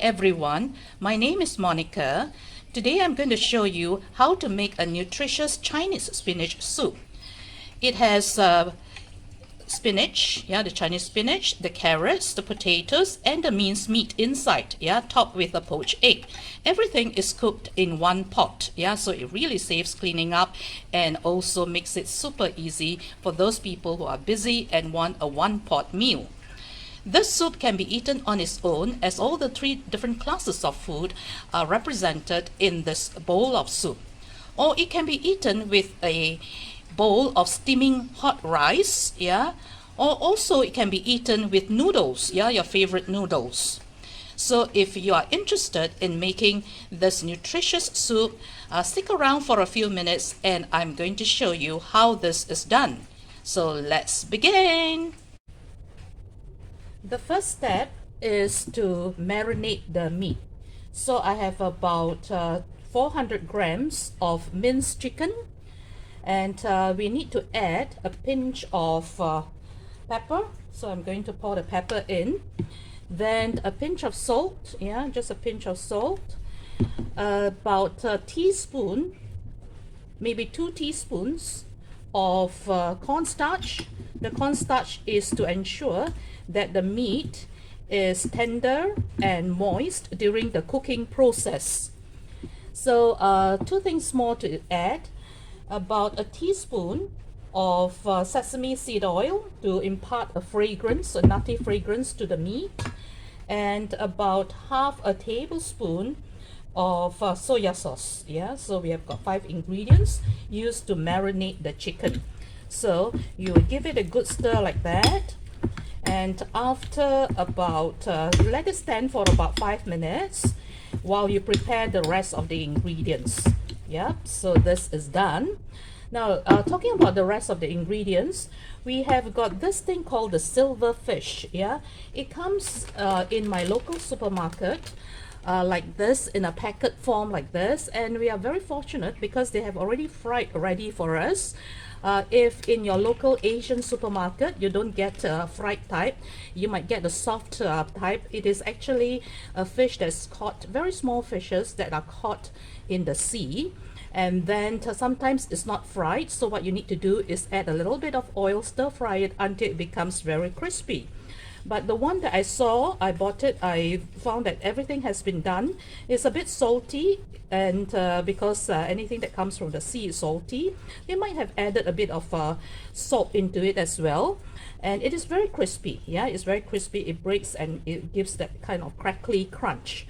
everyone, my name is Monica. Today I'm going to show you how to make a nutritious Chinese spinach soup. It has spinach, the Chinese spinach, the carrots, the potatoes, and the minced meat inside, topped with a poached egg. Everything is cooked in one pot, so it really saves cleaning up and also makes it super easy for those people who are busy and want a one-pot meal. This soup can be eaten on its own, as all the three different classes of food are represented in this bowl of soup. Or it can be eaten with a bowl of steaming hot rice, or also it can be eaten with noodles, your favorite noodles. So if you are interested in making this nutritious soup, stick around for a few minutes and I'm going to show you how this is done. So let's begin. The first step is to marinate the meat. So I have about 400 grams of minced chicken, and we need to add a pinch of pepper. So I'm going to pour the pepper in, then a pinch of salt, just a pinch of salt, about a teaspoon, maybe 2 teaspoons of cornstarch. The cornstarch is to ensure that the meat is tender and moist during the cooking process. So 2 things more to add: about a teaspoon of sesame seed oil to impart a fragrance, a nutty fragrance to the meat, and about half a tablespoon of soya sauce. So we have got 5 ingredients used to marinate the chicken. So you give it a good stir like that, and after about let it stand for about 5 minutes while you prepare the rest of the ingredients. So this is done. Now talking about the rest of the ingredients, we have got this thing called the silver fish. It comes in my local supermarket like this, in a packet form like this, and we are very fortunate because they have already fried ready for us. If in your local Asian supermarket you don't get a fried type, you might get the soft type. It is actually a fish that's caught, very small fishes that are caught in the sea, and then sometimes it's not fried. So what you need to do is add a little bit of oil, stir fry it until it becomes very crispy. But the one that I saw, I bought it, I found that everything has been done. It's a bit salty, and because anything that comes from the sea is salty, they might have added a bit of salt into it as well. And it is very crispy. It's very crispy. It breaks and it gives that kind of crackly crunch.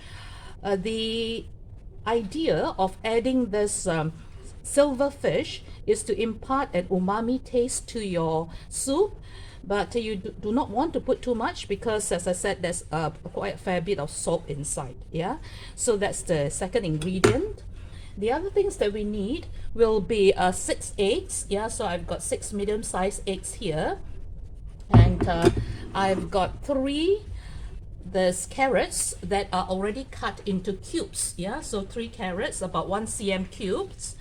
The idea of adding this silver fish is to impart an umami taste to your soup. But you do not want to put too much because, as I said, there's quite a fair bit of salt inside. So that's the second ingredient. The other things that we need will be 6 eggs. So I've got 6 medium-sized eggs here, and I've got 3 there's carrots that are already cut into cubes. So 3 carrots, about 1 cm cubes.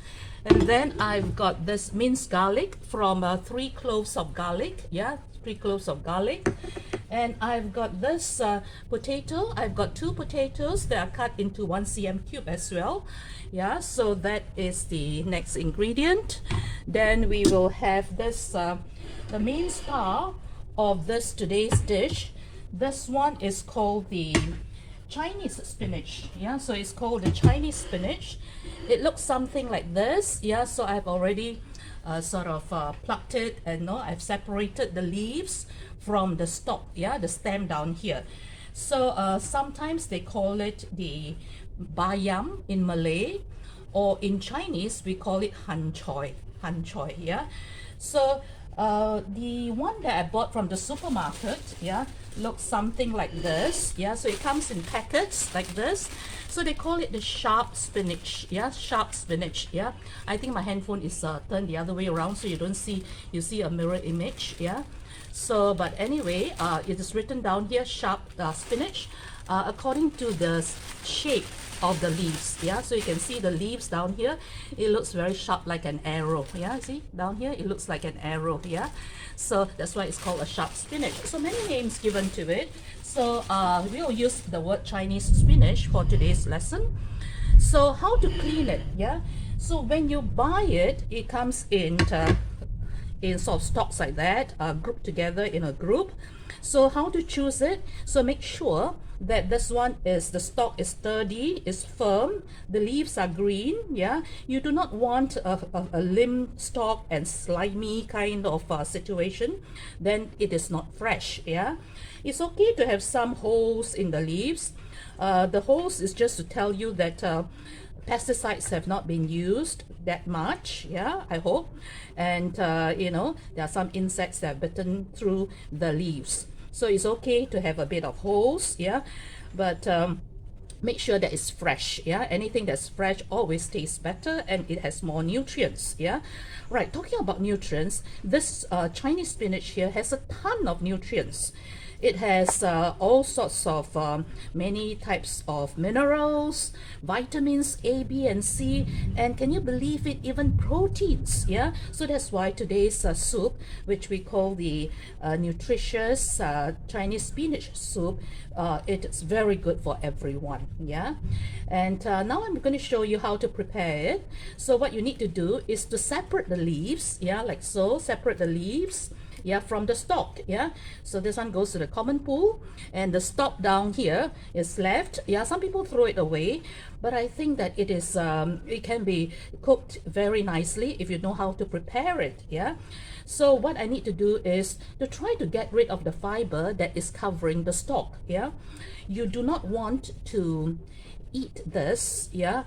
And then I've got this minced garlic from 3 cloves of garlic. 3 cloves of garlic. And I've got this potato. I've got 2 potatoes that are cut into 1 cm cube as well. So that is the next ingredient. Then we will have this, the main star of this today's dish. This one is called the Chinese spinach. So it's called the Chinese spinach. It looks something like this. So I've already sort of plucked it, and I've separated the leaves from the stalk, the stem down here. So sometimes they call it the bayam in Malay, or in Chinese we call it han choy. So the one that I bought from the supermarket, looks something like this. So it comes in packets like this. So they call it the sharp spinach. Sharp spinach. I think my handphone is turned the other way around, so you don't see, you see a mirror image. So but anyway, it is written down here, sharp spinach, according to the shape of the leaves. So you can see the leaves down here, it looks very sharp, like an arrow. See down here, it looks like an arrow. So that's why it's called a sharp spinach. So many names given to it. So we will use the word Chinese spinach for today's lesson. So how to clean it, yeah? So when you buy it, it comes in sort of stalks like that, grouped together in a group. So how to choose it? So make sure that this one is, the stalk is sturdy, is firm, the leaves are green, yeah? You do not want a limp stalk and slimy kind of situation, then it is not fresh, yeah? It's okay to have some holes in the leaves. The holes is just to tell you that pesticides have not been used that much, yeah, I hope. And you know, there are some insects that have bitten through the leaves, so it's okay to have a bit of holes, yeah, but make sure that it's fresh, yeah? Anything that's fresh always tastes better and it has more nutrients, yeah? Right, talking about nutrients, this Chinese spinach here has a ton of nutrients. It has all sorts of many types of minerals, vitamins A, B, and C, and can you believe it, even proteins, yeah? So that's why today's soup, which we call the nutritious Chinese spinach soup, it's very good for everyone, yeah? And now I'm going to show you how to prepare it. So what you need to do is to separate the leaves, yeah, like so, separate the leaves, yeah, from the stalk, yeah. So this one goes to the common pool, and the stalk down here is left, yeah. Some people throw it away, but I think that it is it can be cooked very nicely if you know how to prepare it, yeah. So what I need to do is to try to get rid of the fiber that is covering the stalk, yeah. You do not want to eat this, yeah,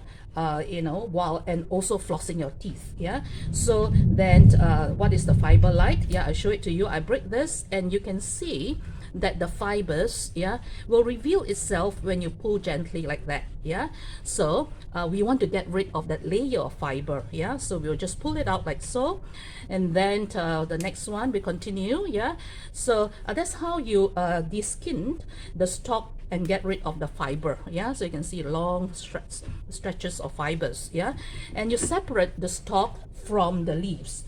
you know, while and also flossing your teeth, yeah. So then what is the fiber like? Yeah, I show it to you. I break this and you can see that the fibers, yeah, will reveal itself when you pull gently like that, yeah. So we want to get rid of that layer of fiber, yeah. So we'll just pull it out like so, and then the next one we continue, yeah. So that's how you deskin the stalk and get rid of the fiber, yeah. So you can see long stretches of fibers, yeah. And you separate the stalk from the leaves.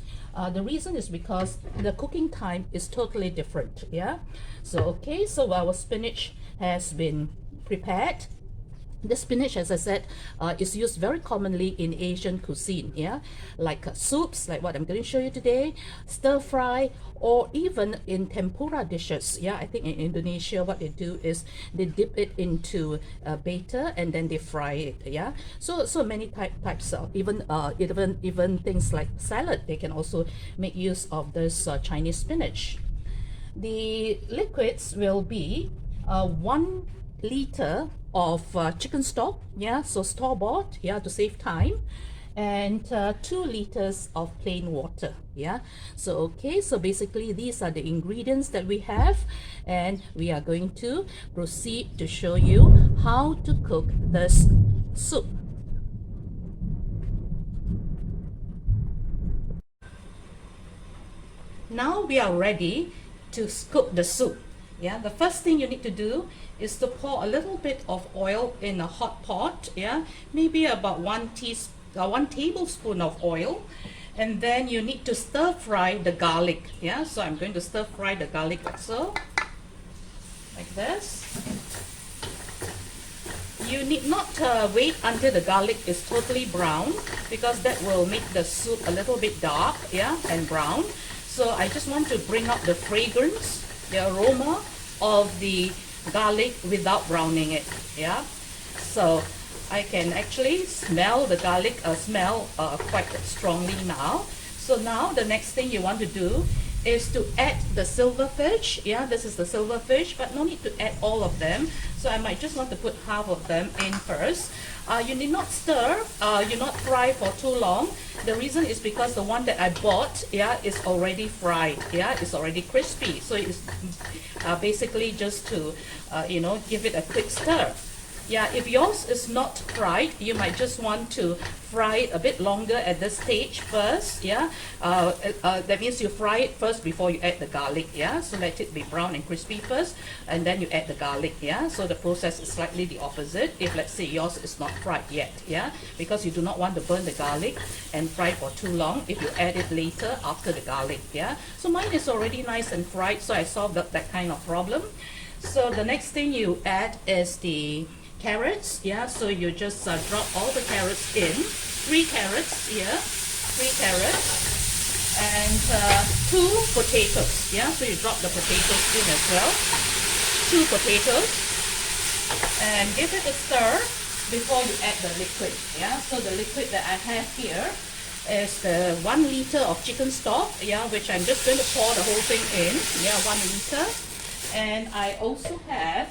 The reason is because the cooking time is totally different, yeah. So okay, so our spinach has been prepared. The spinach, as I said, is used very commonly in Asian cuisine, yeah, like soups, like what I'm going to show you today, stir fry, or even in tempura dishes, yeah. I think in Indonesia, what they do is they dip it into batter and then they fry it, yeah. So many types of even things like salad, they can also make use of this Chinese spinach. The liquids will be 1 liter of chicken stock, yeah, so store-bought, yeah, to save time, and 2 liters of plain water, yeah. So okay, so basically these are the ingredients that we have, and we are going to proceed to show you how to cook this soup. Now we are ready to cook the soup. Yeah, the first thing you need to do is to pour a little bit of oil in a hot pot, yeah, maybe about 1 tablespoon of oil, and then you need to stir fry the garlic, yeah. So I'm going to stir fry the garlic like so, like this. You need not wait until the garlic is totally brown, because that will make the soup a little bit dark, yeah, and brown. So I just want to bring up the fragrance, the aroma of the garlic without browning it, yeah. So I can actually smell the garlic smell quite strongly now. So now the next thing you want to do is to add the silverfish, yeah. This is the silverfish, but no need to add all of them. So I might just want to put half of them in first. You need not stir, you not fry for too long. The reason is because the one that I bought, yeah, is already fried, yeah, it's already crispy. So it's basically just to, you know, give it a quick stir. Yeah, if yours is not fried, you might just want to fry it a bit longer at this stage first, yeah. That means you fry it first before you add the garlic, yeah. So let it be brown and crispy first, and then you add the garlic, yeah. So the process is slightly the opposite if, let's say, yours is not fried yet, yeah, because you do not want to burn the garlic and fry for too long if you add it later after the garlic, yeah. So mine is already nice and fried, so I solved that kind of problem. So the next thing you add is the carrots. Yeah, so you just drop all the carrots in. 3 carrots here, 3 carrots, and 2 potatoes. Yeah, so you drop the potatoes in as well. 2 potatoes, and give it a stir before you add the liquid. Yeah, so the liquid that I have here is the 1 liter of chicken stock. Yeah, which I'm just going to pour the whole thing in. Yeah, 1 liter, and I also have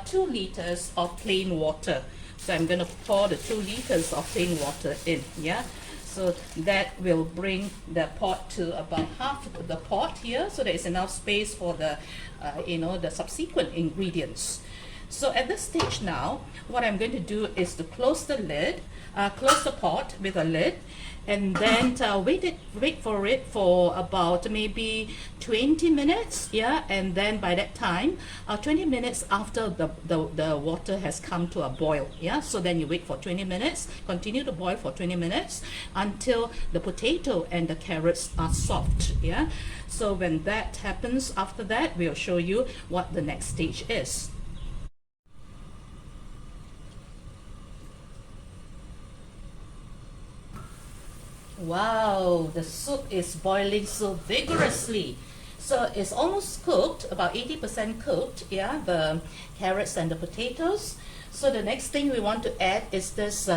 2 liters of plain water. So I'm going to pour the 2 liters of plain water in. Yeah, so that will bring the pot to about half of the pot here, so there is enough space for the the subsequent ingredients. So at this stage now, what I'm going to do is to close the lid, close the pot with a lid, and then wait for it for about maybe 20 minutes. Yeah, and then by that time, 20 minutes after the water has come to a boil. Yeah, so then you wait for 20 minutes, continue to boil for 20 minutes until the potato and the carrots are soft. Yeah, so when that happens, after that we'll show you what the next stage is. Wow, the soup is boiling so vigorously. So it's almost cooked, about 80% cooked, yeah, the carrots and the potatoes. So the next thing we want to add is this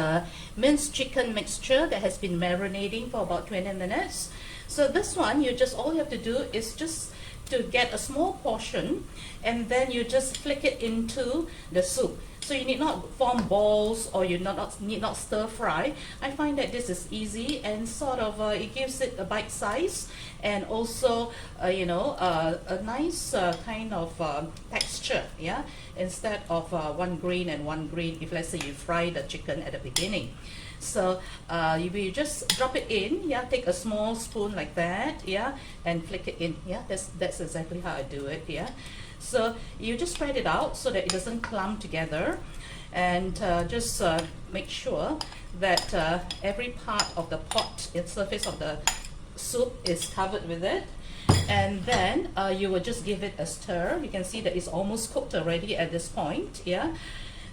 minced chicken mixture that has been marinating for about 20 minutes. So this one, all you have to do is just to get a small portion, and then you just flick it into the soup. So you need not form balls, or you need not stir fry. I find that this is easy, and sort of it gives it a bite size, and also a nice kind of texture. Yeah, instead of one grain and one grain. If let's say you fry the chicken at the beginning. So you just drop it in. Yeah, take a small spoon like that. Yeah, and flick it in. Yeah, that's exactly how I do it. Yeah. So you just spread it out so that it doesn't clump together, and just make sure that every part of the pot, the surface of the soup is covered with it. And then you will just give it a stir. You can see that it's almost cooked already at this point. Yeah.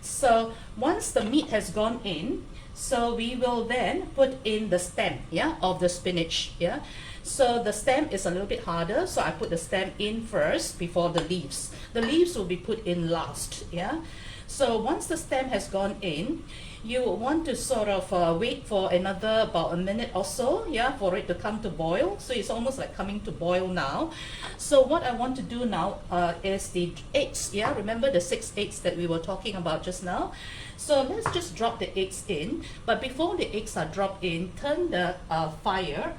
So once the meat has gone in, so we will then put in the stem, yeah, of the spinach. Yeah. So the stem is a little bit harder, so I put the stem in first before the leaves. The leaves will be put in last. Yeah. So once the stem has gone in, you want to sort of wait for another about a minute or so, yeah, for it to come to boil. So it's almost like coming to boil now. So what I want to do now is the eggs. Yeah, remember the 6 eggs that we were talking about just now? So let's just drop the eggs in. But before the eggs are dropped in, turn the fire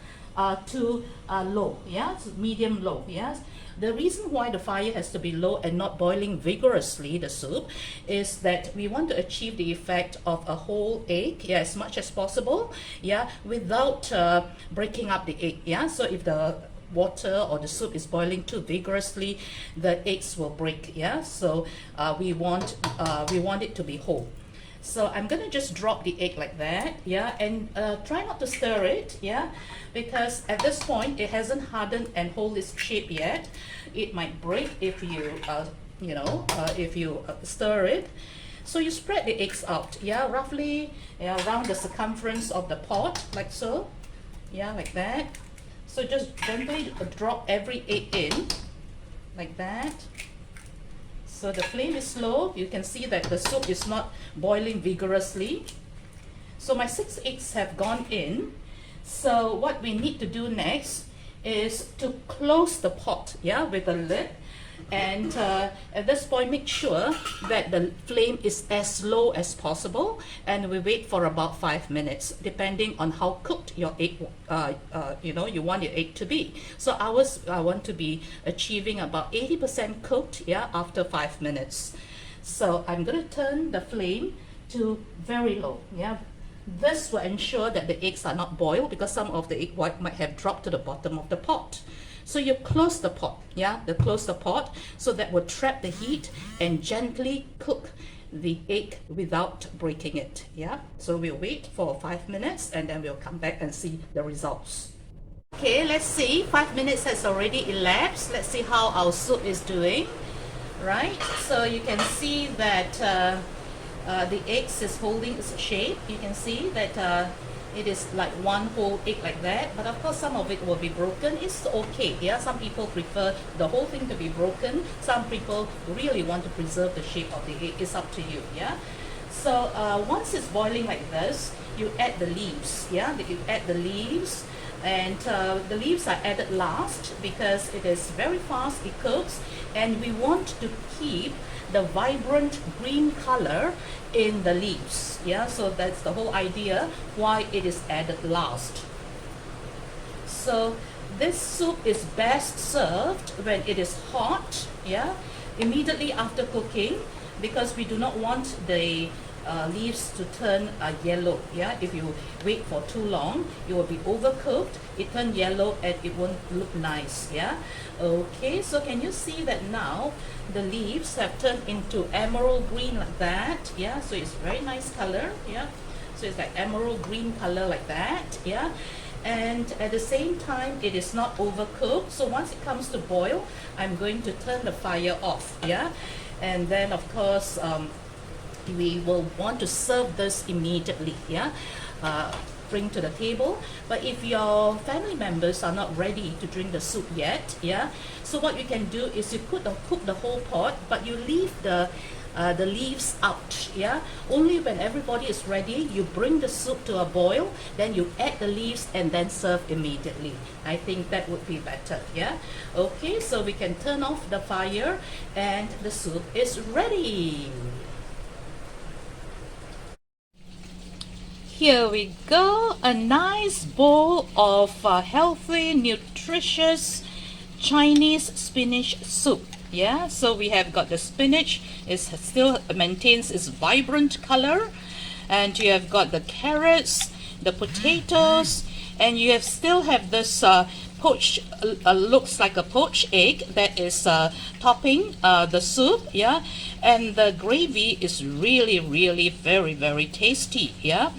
to low, yeah, so medium low. Yeah. The reason why the fire has to be low and not boiling vigorously, the soup, is that we want to achieve the effect of a whole egg, yeah, as much as possible, yeah, without breaking up the egg. Yeah. So if the water or the soup is boiling too vigorously, the eggs will break. Yeah. So we want it to be whole. So I'm going to just drop the egg like that, yeah, and try not to stir it, yeah, because at this point it hasn't hardened and hold its shape yet. It might break if you, stir it. So you spread the eggs out, yeah, roughly, yeah, around the circumference of the pot, like so, yeah, like that. So just gently drop every egg in, like that. So the flame is low. You can see that the soup is not boiling vigorously. So my 6 eggs have gone in. So what we need to do next is to close the pot, yeah, with a lid. And at this point, make sure that the flame is as low as possible, and we wait for about 5 minutes, depending on how cooked your egg, you want your egg to be. So ours, I want to be achieving about 80% cooked, yeah, after 5 minutes. So I'm going to turn the flame to very low, yeah. This will ensure that the eggs are not boiled, because some of the egg white might have dropped to the bottom of the pot. So you close the pot, yeah, close the pot, so that will trap the heat and gently cook the egg without breaking it, yeah. So we'll wait for 5 minutes, and then we'll come back and see the results. Okay, let's see, 5 minutes has already elapsed. Let's see how our soup is doing. right? So you can see that the eggs is holding its shape. You can see that it is like one whole egg like that, but of course some of it will be broken. It's okay, yeah. Some people prefer the whole thing to be broken. Some people really want to preserve the shape of the egg. It's up to you, yeah. So once it's boiling like this, you add the leaves, yeah. You add the leaves, and the leaves are added last because it is very fast, it cooks, and we want to keep the vibrant green color in the leaves, yeah. So that's the whole idea why it is added last. So this soup is best served when it is hot, yeah, immediately after cooking, because we do not want the leaves to turn yellow, yeah. If you wait for too long, it will be overcooked, it turn yellow, and it won't look nice, yeah. Okay, so can you see that now the leaves have turned into emerald green like that, yeah. So it's very nice color, yeah. So it's like emerald green color like that, yeah. And at the same time, it is not overcooked. So once it comes to boil, I'm going to turn the fire off, yeah. And then of course we will want to serve this immediately, yeah. Bring to the table. But if your family members are not ready to drink the soup yet, yeah, so what you can do is you cook the whole pot, but you leave the leaves out, yeah. Only when everybody is ready, you bring the soup to a boil, then you add the leaves and then serve immediately. I think that would be better, yeah. Okay, so we can turn off the fire and the soup is ready. Here we go, a nice bowl of healthy, nutritious Chinese spinach soup. Yeah, so we have got the spinach, it still maintains its vibrant color, and you have got the carrots, the potatoes, and you still have this poached, looks like a poached egg that is topping the soup, yeah, and the gravy is really very tasty, yeah.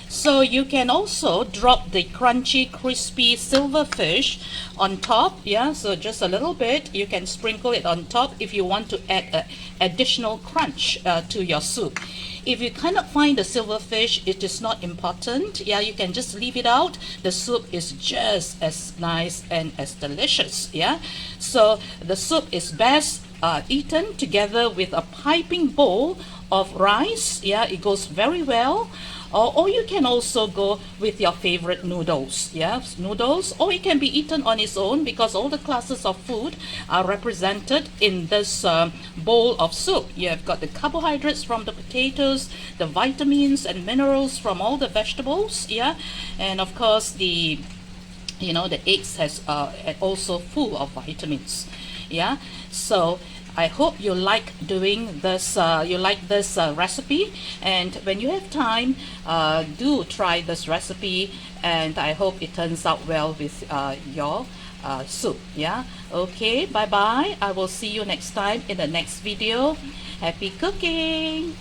So you can also drop the crunchy, crispy silverfish on top, yeah, so just a little bit. You can sprinkle it on top if you want to add additional crunch to your soup. If you cannot find the silverfish, it is not important, yeah, you can just leave it out. The soup is just as nice and as delicious, yeah. So the soup is best eaten together with a piping bowl of rice, yeah, it goes very well. Or you can also go with your favorite noodles, yeah, noodles, or it can be eaten on its own because all the classes of food are represented in this bowl of soup. You have got the carbohydrates from the potatoes, the vitamins and minerals from all the vegetables, yeah, and of course the eggs has also full of vitamins, yeah. So I hope you like doing this, recipe, and when you have time, do try this recipe, and I hope it turns out well with your soup, yeah. Okay, bye bye. I will see you next time in the next video. Happy cooking!